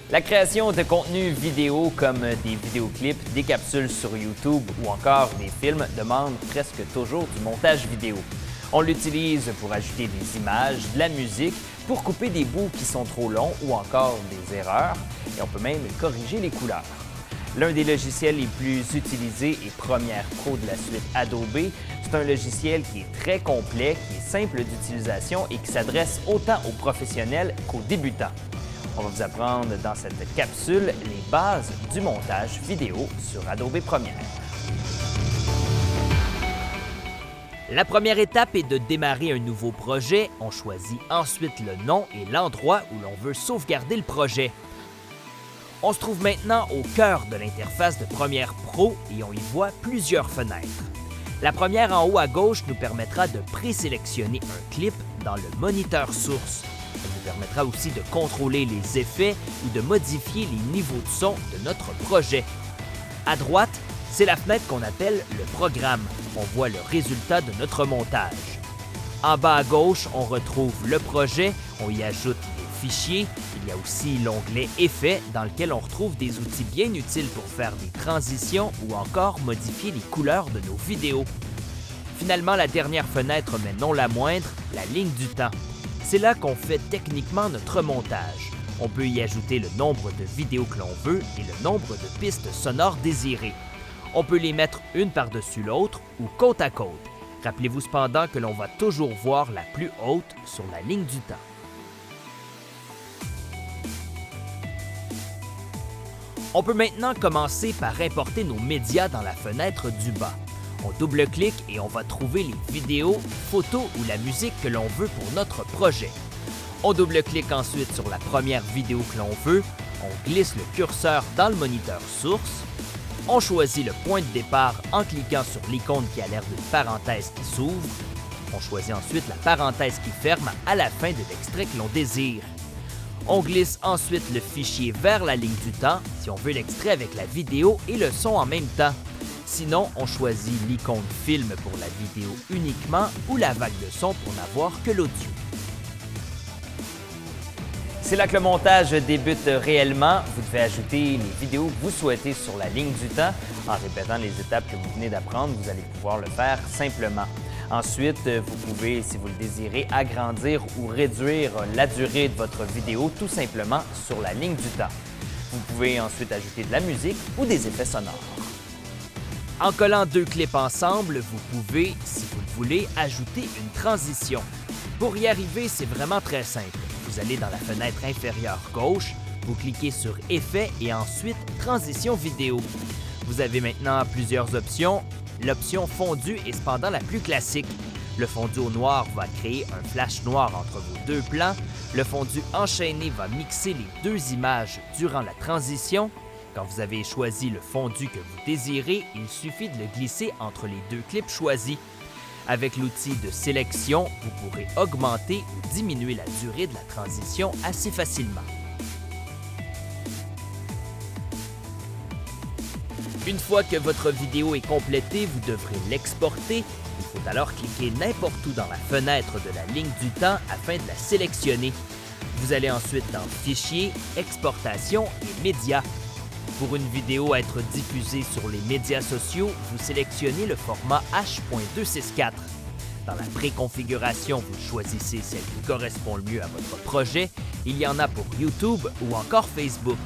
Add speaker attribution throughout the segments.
Speaker 1: La création de contenus vidéo comme des vidéoclips, des capsules sur YouTube ou encore des films demande presque toujours du montage vidéo. On l'utilise pour ajouter des images, de la musique, pour couper des bouts qui sont trop longs ou encore des erreurs, et on peut même corriger les couleurs. L'un des logiciels les plus utilisés est Premiere Pro de la suite Adobe. C'est un logiciel qui est très complet, qui est simple d'utilisation et qui s'adresse autant aux professionnels qu'aux débutants. On va vous apprendre dans cette capsule les bases du montage vidéo sur Adobe Premiere. La première étape est de démarrer un nouveau projet. On choisit ensuite le nom et l'endroit où l'on veut sauvegarder le projet. On se trouve maintenant au cœur de l'interface de Premiere Pro et on y voit plusieurs fenêtres. La première en haut à gauche nous permettra de présélectionner un clip dans le moniteur source. Elle nous permettra aussi de contrôler les effets ou de modifier les niveaux de son de notre projet. À droite, c'est la fenêtre qu'on appelle le programme. On voit le résultat de notre montage. En bas à gauche, on retrouve le projet, on y ajoute des fichiers. Il y a aussi l'onglet Effets dans lequel on retrouve des outils bien utiles pour faire des transitions ou encore modifier les couleurs de nos vidéos. Finalement, la dernière fenêtre, mais non la moindre, la ligne du temps. C'est là qu'on fait techniquement notre montage. On peut y ajouter le nombre de vidéos que l'on veut et le nombre de pistes sonores désirées. On peut les mettre une par-dessus l'autre ou côte à côte. Rappelez-vous cependant que l'on va toujours voir la plus haute sur la ligne du temps. On peut maintenant commencer par importer nos médias dans la fenêtre du bas. On double-clique et on va trouver les vidéos, photos ou la musique que l'on veut pour notre projet. On double-clique ensuite sur la première vidéo que l'on veut, on glisse le curseur dans le moniteur source, on choisit le point de départ en cliquant sur l'icône qui a l'air d'une parenthèse qui s'ouvre, on choisit ensuite la parenthèse qui ferme à la fin de l'extrait que l'on désire. On glisse ensuite le fichier vers la ligne du temps si on veut l'extrait avec la vidéo et le son en même temps. Sinon, on choisit l'icône film pour la vidéo uniquement ou la vague de son pour n'avoir que l'audio. C'est là que le montage débute réellement. Vous devez ajouter les vidéos que vous souhaitez sur la ligne du temps. En répétant les étapes que vous venez d'apprendre, vous allez pouvoir le faire simplement. Ensuite, vous pouvez, si vous le désirez, agrandir ou réduire la durée de votre vidéo tout simplement sur la ligne du temps. Vous pouvez ensuite ajouter de la musique ou des effets sonores. En collant deux clips ensemble, vous pouvez, si vous le voulez, ajouter une transition. Pour y arriver, c'est vraiment très simple. Vous allez dans la fenêtre inférieure gauche, vous cliquez sur Effets et ensuite Transition vidéo. Vous avez maintenant plusieurs options. L'option fondu est cependant la plus classique. Le fondu au noir va créer un flash noir entre vos deux plans. Le fondu enchaîné va mixer les deux images durant la transition. Quand vous avez choisi le fondu que vous désirez, il suffit de le glisser entre les deux clips choisis. Avec l'outil de sélection, vous pourrez augmenter ou diminuer la durée de la transition assez facilement. Une fois que votre vidéo est complétée, vous devrez l'exporter. Il faut alors cliquer n'importe où dans la fenêtre de la ligne du temps afin de la sélectionner. Vous allez ensuite dans Fichier, Exportation et Médias. Pour une vidéo à être diffusée sur les médias sociaux, vous sélectionnez le format H.264. Dans la préconfiguration, vous choisissez celle qui correspond le mieux à votre projet. Il y en a pour YouTube ou encore Facebook.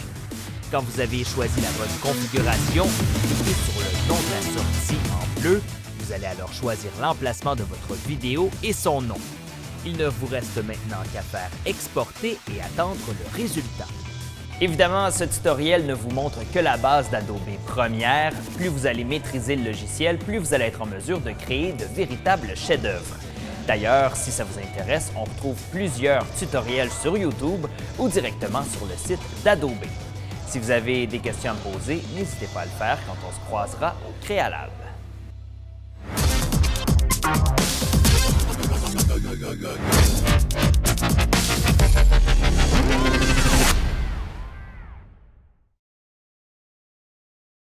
Speaker 1: Quand vous avez choisi la bonne configuration, vous cliquez sur le nom de la sortie en bleu. Vous allez alors choisir l'emplacement de votre vidéo et son nom. Il ne vous reste maintenant qu'à faire exporter et attendre le résultat. Évidemment, ce tutoriel ne vous montre que la base d'Adobe Premiere. Plus vous allez maîtriser le logiciel, plus vous allez être en mesure de créer de véritables chefs-d'œuvre. D'ailleurs, si ça vous intéresse, on retrouve plusieurs tutoriels sur YouTube ou directement sur le site d'Adobe. Si vous avez des questions à me poser, n'hésitez pas à le faire quand on se croisera au Créalab.